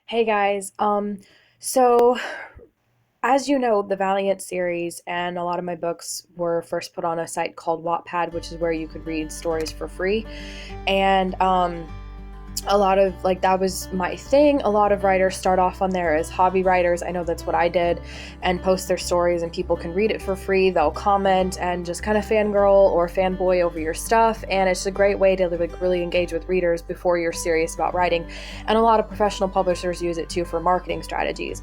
Hey guys, so as you know, the Valiant series and a lot of my books were first put on a site called Wattpad, which is where you could read stories for free. And a lot of like that was my thing. A lot of writers start off on there as hobby writers. I know that's what I did, and post their stories, and people can read it for free. They'll comment and just kind of fangirl or fanboy over your stuff, and it's a great way to like really engage with readers before you're serious about writing. And a lot of professional publishers use it too for marketing strategies.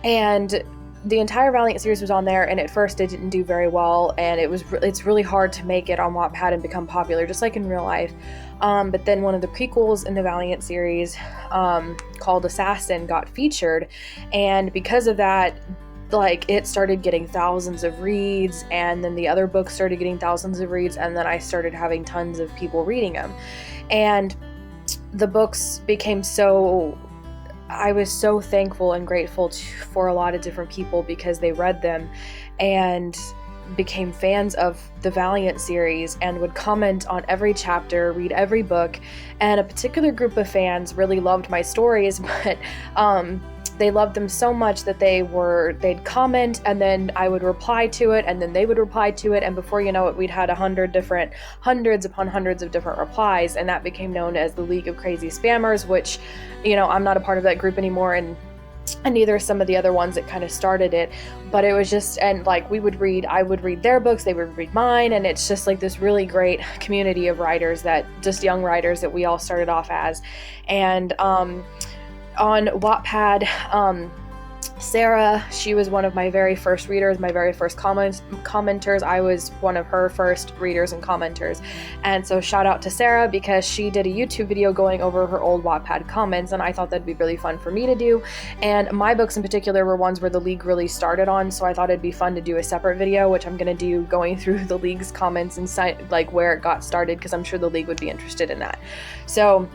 And the entire Valiant series was on there, and at first it didn't do very well, and it's really hard to make it on Wattpad and become popular, just like in real life. But then one of the prequels in the Valiant series, called Assassin, got featured, and because of that, like, it started getting thousands of reads, and then the other books started getting thousands of reads, and then I started having tons of people reading them, and the books became so I was so thankful and grateful for a lot of different people because they read them and became fans of the Valiant series and would comment on every chapter, read every book. And a particular group of fans really loved my stories, but they loved them so much that they'd comment, and then I would reply to it, and then they would reply to it, and before you know it, we'd had hundreds upon hundreds of different replies, and that became known as the League of Crazy Spammers, which, I'm not a part of that group anymore, and neither are some of the other ones that kind of started it. But it was just, and like I would read their books, they would read mine, and it's just like this really great community of writers, that just young writers that we all started off as. And on Wattpad, Sarah, she was one of my very first readers, my very first commenters. I was one of her first readers and commenters. And so shout out to Sarah, because she did a YouTube video going over her old Wattpad comments, and I thought that'd be really fun for me to do. And my books in particular were ones where the League really started on, so I thought it'd be fun to do a separate video, which I'm going to do, going through the League's comments and like where it got started, because I'm sure the League would be interested in that. So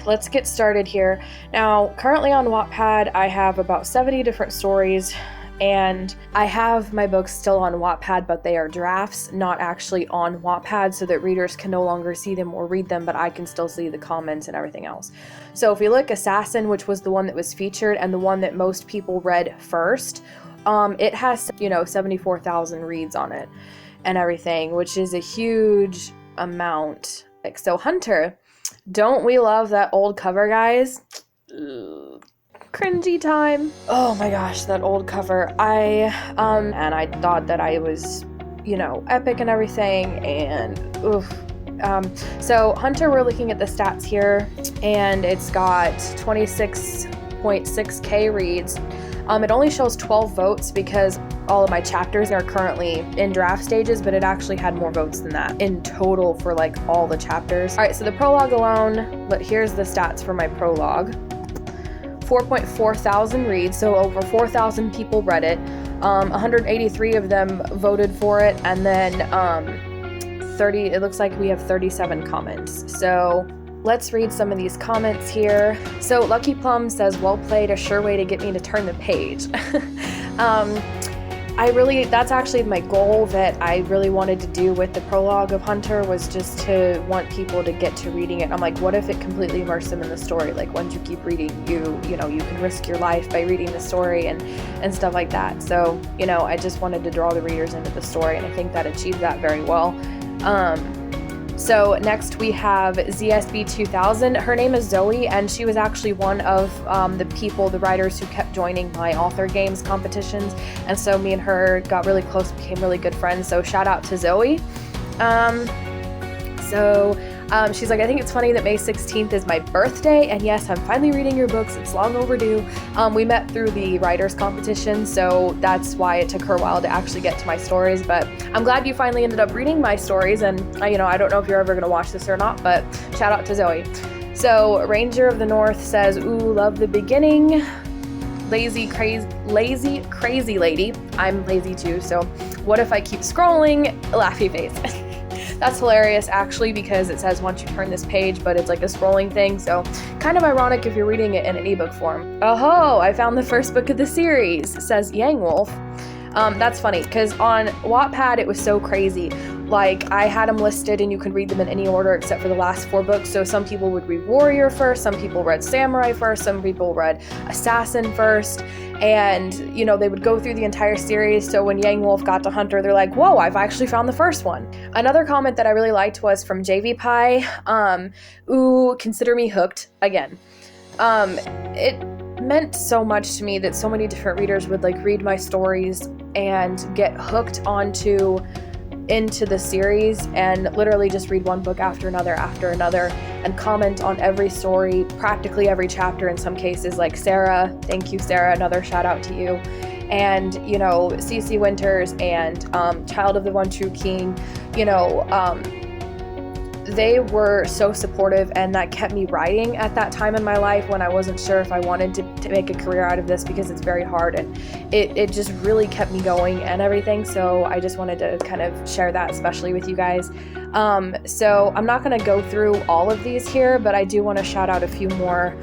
let's get started here. Now, currently on Wattpad, I have about 70 different stories, and I have my books still on Wattpad, but they are drafts, not actually on Wattpad, so that readers can no longer see them or read them, but I can still see the comments and everything else. So if we look, Assassin, which was the one that was featured and the one that most people read first, it has 74,000 reads on it and everything, which is a huge amount. Like, so Hunter, don't we love that old cover, guys? Ugh. Cringy time. Oh my gosh, that old cover. And I thought that I was, epic and everything, and oof. So Hunter, we're looking at the stats here, and it's got 26.6k reads. It only shows 12 votes because all of my chapters are currently in draft stages, but it actually had more votes than that in total for like all the chapters. All right, so the prologue alone, but here's the stats for my prologue. 4.4 thousand reads, so over 4,000 people read it. 183 of them voted for it, and then it looks like we have 37 comments. So let's read some of these comments here. So Lucky Plum says, "Well played, a sure way to get me to turn the page." That's actually my goal that I really wanted to do with the prologue of Hunter, was just to want people to get to reading it. I'm like, what if it completely immersed them in the story? Like, once you keep reading, you can risk your life by reading the story and stuff like that. So, I just wanted to draw the readers into the story, and I think that achieved that very well. So next we have ZSB 2000. Her name is Zoe, and she was actually one of the writers who kept joining my author games competitions, and so me and her got really close, became really good friends, so shout out to Zoe. She's like, "I think it's funny that May 16th is my birthday, and yes, I'm finally reading your books. It's long overdue." We met through the writers competition, so that's why it took her a while to actually get to my stories, but I'm glad you finally ended up reading my stories, and I don't know if you're ever going to watch this or not, but shout out to Zoe. So Ranger of the North says, "Ooh, love the beginning. Lazy crazy lady." I'm lazy too, so what if I keep scrolling? Laughy face. That's hilarious, actually, because it says once you turn this page, but it's like a scrolling thing, so kind of ironic if you're reading it in an ebook form. "Oh, I found the first book of the series," says Yang Wolf. That's funny, because on Wattpad it was so crazy. Like, I had them listed and you can read them in any order except for the last 4 books. So some people would read Warrior first, some people read Samurai first, some people read Assassin first, and, you know, they would go through the entire series. So when Yang Wolf got to Hunter, they're like, whoa, I've actually found the first one. Another comment that I really liked was from JV Pie. Ooh, consider me hooked again. It meant so much to me that so many different readers would like read my stories and get hooked into the series and literally just read one book after another and comment on every story, practically every chapter in some cases. Like Sarah, thank you Sarah, another shout out to you, and you know, CC Winters and Child of the One True King, you know, they were so supportive, and that kept me writing at that time in my life when I wasn't sure if I wanted to make a career out of this, because it's very hard, and it just really kept me going and everything. So I just wanted to kind of share that especially with you guys. So I'm not going to go through all of these here, but I do want to shout out a few more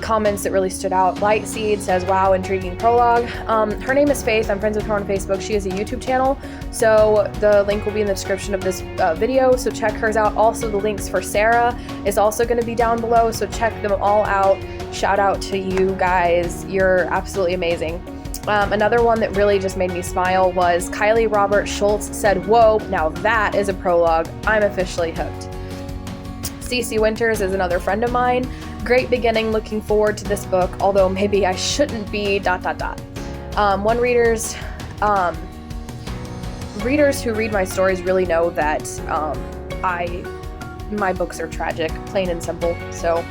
comments that really stood out. Lightseed says, wow, intriguing prologue. Her name is Faith. I'm friends with her on Facebook. She has a YouTube channel, so the link will be in the description of this video, so check hers out. Also, the links for Sarah is also going to be down below, so check them all out. Shout out to you guys. You're absolutely amazing. Another one that really just made me smile was Kylie Robert Schultz said, whoa, now that is a prologue. I'm officially hooked. CC Winters is another friend of mine. Great beginning, looking forward to this book, although maybe I shouldn't be ... One readers who read my stories really know that my books are tragic, plain and simple. So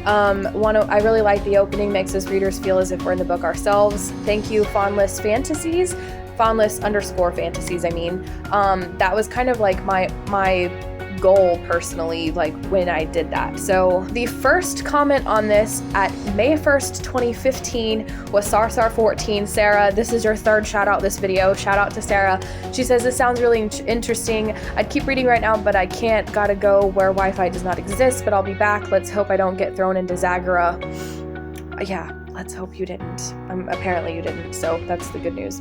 I really like the opening, makes us readers feel as if we're in the book ourselves. Thank you, Fawnless Fantasies, Fawnless_fantasies, I mean. That was kind of like my goal personally, like when I did that. So the first comment on this at May 1st, 2015 was Sarsar14. Sarah, this is your 3rd shout out this video. Shout out to Sarah. She says, this sounds really interesting. I'd keep reading right now, but I can't. Gotta go where Wi-Fi does not exist, but I'll be back. Let's hope I don't get thrown into Zagara. Yeah, let's hope you didn't. Apparently you didn't, so that's the good news.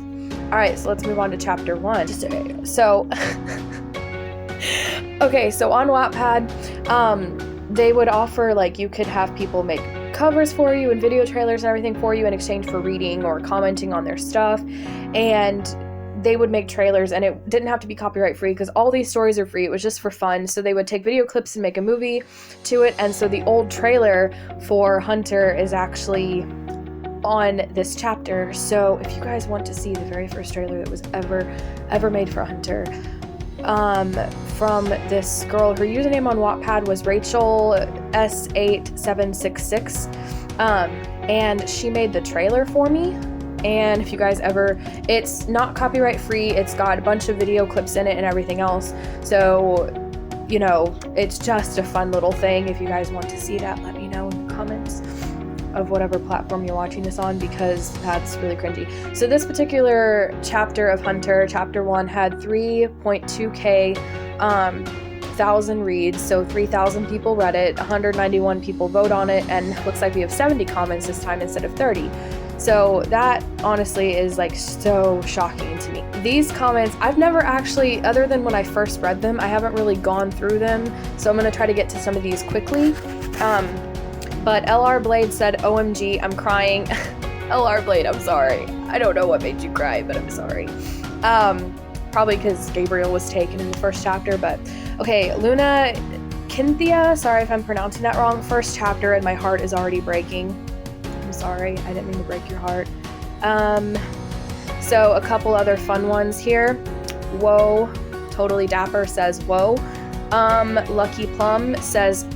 All right, so let's move on to chapter 1. So okay, so on Wattpad, they would offer, like, you could have people make covers for you and video trailers and everything for you in exchange for reading or commenting on their stuff, and they would make trailers, and it didn't have to be copyright free because all these stories are free. It was just for fun. So they would take video clips and make a movie to it, and so the old trailer for Hunter is actually on this chapter. So if you guys want to see the very first trailer that was ever made for Hunter, from this girl, her username on Wattpad was Rachel S8766, and she made the trailer for me. And if you guys it's not copyright free, it's got a bunch of video clips in it and everything else, so, you know, it's just a fun little thing. If you guys want to see that, let me know in the comments of whatever platform you're watching this on, because that's really cringy. So this particular chapter of Hunter, chapter 1, had 3.2k thousand reads, so 3,000 people read it, 191 people vote on it, and looks like we have 70 comments this time instead of 30. So that honestly is like so shocking to me. These comments, I've never actually, other than when I first read them, I haven't really gone through them, so I'm gonna try to get to some of these quickly. But LR Blade said, OMG, I'm crying. LR Blade, I'm sorry. I don't know what made you cry, but I'm sorry. Probably because Gabriel was taken in the first chapter, but okay. Luna Kinthia, sorry if I'm pronouncing that wrong. First chapter and my heart is already breaking. I'm sorry, I didn't mean to break your heart. So a couple other fun ones here. Whoa, Totally Dapper says, whoa. Lucky Plum says,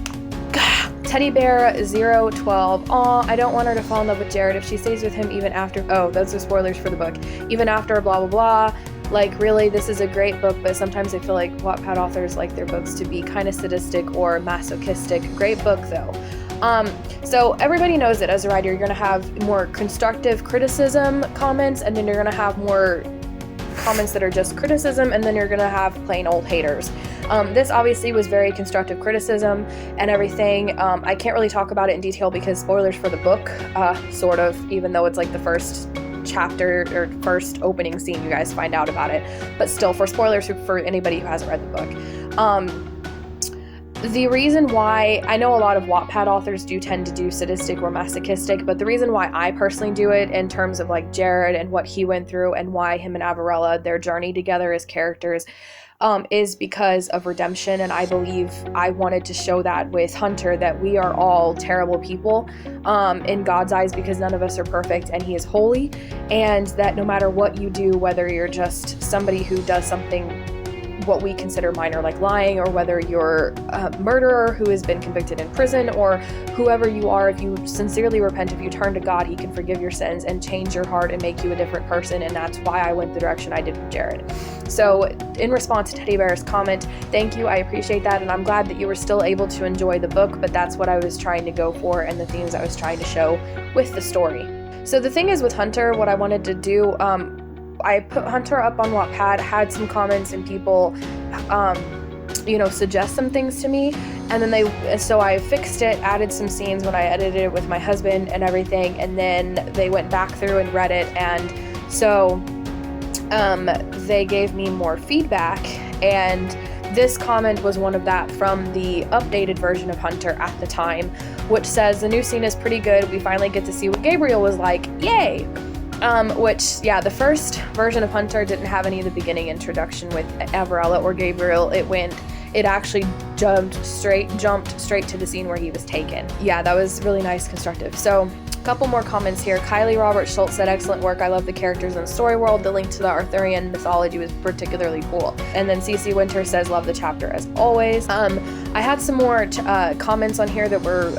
Teddy Bear 012. Aw, I don't want her to fall in love with Jared if she stays with him even after. Oh, those are spoilers for the book. Even after blah, blah, blah. Like, really, this is a great book, but sometimes I feel like Wattpad authors like their books to be kind of sadistic or masochistic. Great book, though. So everybody knows that as a writer, you're going to have more constructive criticism comments, and then you're going to have more comments that are just criticism, and then you're going to have plain old haters. This obviously was very constructive criticism and everything. I can't really talk about it in detail because spoilers for the book, sort of, even though it's like the first chapter or first opening scene you guys find out about it. But still, for spoilers for anybody who hasn't read the book. The reason why, I know a lot of Wattpad authors do tend to do sadistic or masochistic, but the reason why I personally do it in terms of like Jared and what he went through and why him and Averella, their journey together as characters, is because of redemption. And I believe I wanted to show that with Hunter, that we are all terrible people in God's eyes, because none of us are perfect and he is holy, and that no matter what you do, whether you're just somebody who does something what we consider minor like lying, or whether you're a murderer who has been convicted in prison, or whoever you are, if you sincerely repent, if you turn to God, he can forgive your sins and change your heart and make you a different person. And that's why I went the direction I did with Jared. So in response to Teddy Bear's comment, thank you, I appreciate that, and I'm glad that you were still able to enjoy the book, but that's what I was trying to go for and the themes I was trying to show with the story. So the thing is with Hunter, what I wanted to do, I put Hunter up on Wattpad, had some comments and people, suggest some things to me, and then so I fixed it, added some scenes when I edited it with my husband and everything, and then they went back through and read it, and so they gave me more feedback, and this comment was one of that from the updated version of Hunter at the time, which says, the new scene is pretty good, we finally get to see what Gabriel was like, yay! Which, yeah, the first version of Hunter didn't have any of the beginning introduction with Averella or Gabriel. It actually jumped straight to the scene where he was taken. Yeah, that was really nice, constructive. So, a couple more comments here. Kylie Robert Schultz said, excellent work, I love the characters in the story world, the link to the Arthurian mythology was particularly cool. And then CC Winter says, love the chapter as always. I had some more comments on here that were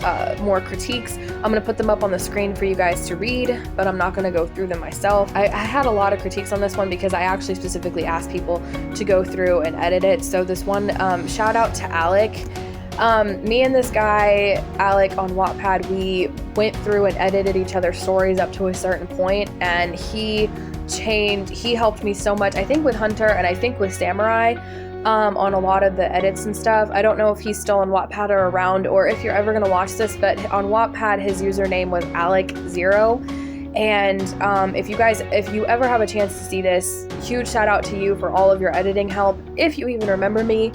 more critiques. I'm going to put them up on the screen for you guys to read, but I'm not going to go through them myself. I had a lot of critiques on this one because I actually specifically asked people to go through and edit it. So this one, shout out to Alec. Me and this guy, Alec, on Wattpad, we went through and edited each other's stories up to a certain point, and he helped me so much, I think with Hunter and I think with Samurai, on a lot of the edits and stuff. I don't know if he's still on Wattpad or around, or if you're ever going to watch this, but on Wattpad his username was Alec0. And if you ever have a chance to see this, huge shout out to you for all of your editing help, if you even remember me.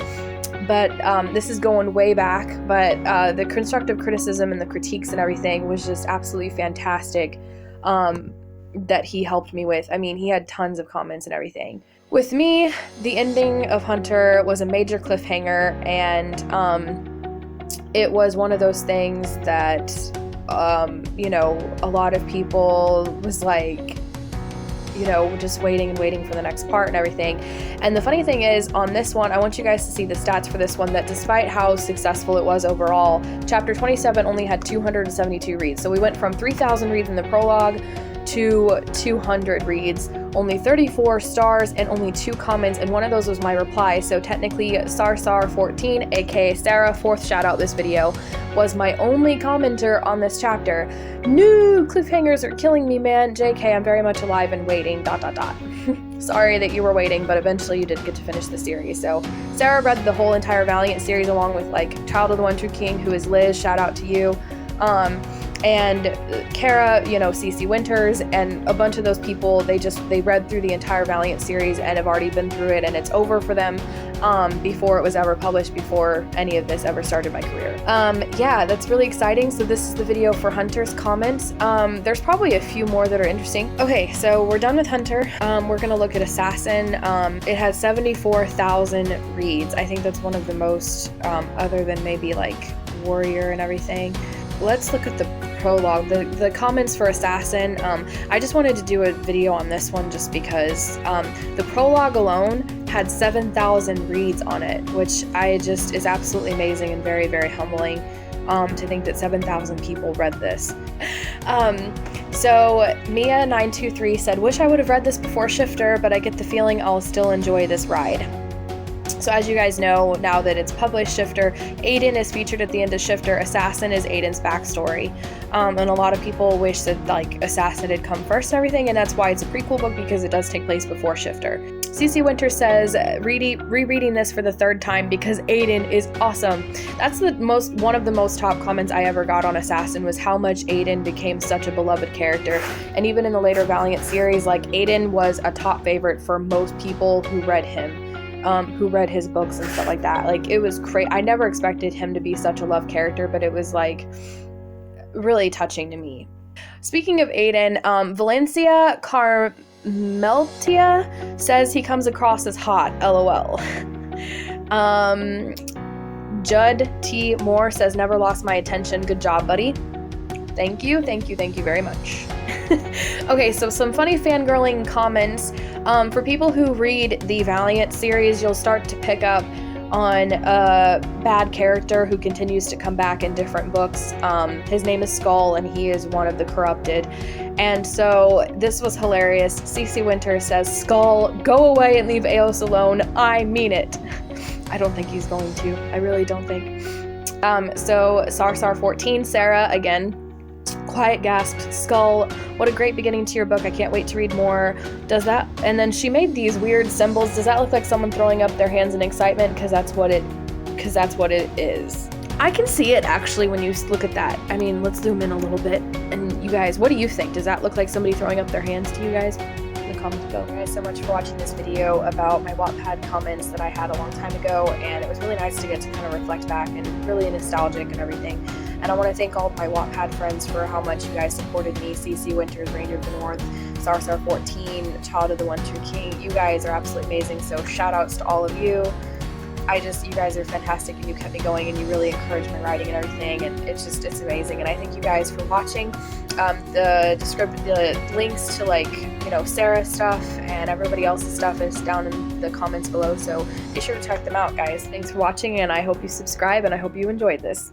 But this is going way back, but the constructive criticism and the critiques and everything was just absolutely fantastic that he helped me with. I mean, he had tons of comments and everything. With me, the ending of Hunter was a major cliffhanger, and it was one of those things that, a lot of people was like, just waiting and waiting for the next part and everything. And the funny thing is, on this one, I want you guys to see the stats for this one, that despite how successful it was overall, chapter 27 only had 272 reads. So we went from 3,000 reads in the prologue to 200 reads, only 34 stars, and only 2 comments, and one of those was my reply. So technically, Sarsar14, aka Sarah, fourth shout out this video, was my only commenter on this chapter. No, cliffhangers are killing me, man. JK, I'm very much alive and waiting, ... Sorry that you were waiting, but eventually you did get to finish the series. So Sarah read the whole entire Valiant series along with Child of the One True King, who is Liz, shout out to you. And Kara, CC Winters, and a bunch of those people, they read through the entire Valiant series and have already been through it, and it's over for them before it was ever published, before any of this ever started my career. Yeah, that's really exciting. So this is the video for Hunter's comments. There's probably a few more that are interesting. Okay, so we're done with Hunter. We're gonna look at Assassin. It has 74,000 reads. I think that's one of the most, other than maybe Warrior and everything. Let's look at the prologue. The comments for Assassin, I just wanted to do a video on this one just because the prologue alone had 7,000 reads on it, which is absolutely amazing and very, very humbling to think that 7,000 people read this. So Mia923 said, wish I would have read this before Shifter, but I get the feeling I'll still enjoy this ride. So as you guys know, now that it's published Shifter, Aiden is featured at the end of Shifter. Assassin is Aiden's backstory. And a lot of people wish that Assassin had come first and everything, and that's why it's a prequel book, because it does take place before Shifter. CC Winter says, rereading this for the third time because Aiden is awesome. That's one of the most top comments I ever got on Assassin, was how much Aiden became such a beloved character. And even in the later Valiant series, like, Aiden was a top favorite for most people who read him. Who read his books and stuff like that. Like, it was crazy. I never expected him to be such a love character, but it was like really touching to me. Speaking of Aiden, Valencia Carmeltia says he comes across as hot, lol. Judd T. Moore says, never lost my attention. Good job, buddy. Thank you very much. Okay, so some funny fangirling comments. For people who read the Valiant series, you'll start to pick up on a bad character who continues to come back in different books. His name is Skull, and he is one of the corrupted. And so this was hilarious. CC Winter says, Skull, go away and leave Eos alone. I mean it. I don't think he's going to. I really don't think. So Sarsar 14, Sarah, again, quiet gasp, Skull, what a great beginning to your book. I can't wait to read more. Does that? And then she made these weird symbols. Does that look like someone throwing up their hands in excitement? Because that's what it is. I can see it actually when you look at that. I mean, let's zoom in a little bit. And you guys, what do you think? Does that look like somebody throwing up their hands to you guys? In the comments below. Thank you guys so much for watching this video about my Wattpad comments that I had a long time ago. And it was really nice to get to kind of reflect back and really nostalgic and everything. And I want to thank all of my Wattpad friends for how much you guys supported me. CC Winters, Ranger of the North, Sarsar 14, Child of the One True King. You guys are absolutely amazing. So shout outs to all of you. You guys are fantastic, and you kept me going, and you really encouraged my writing and everything. And it's amazing. And I thank you guys for watching. The links to, like, Sarah's stuff and everybody else's stuff is down in the comments below. So be sure to check them out, guys. Thanks for watching, and I hope you subscribe, and I hope you enjoyed this.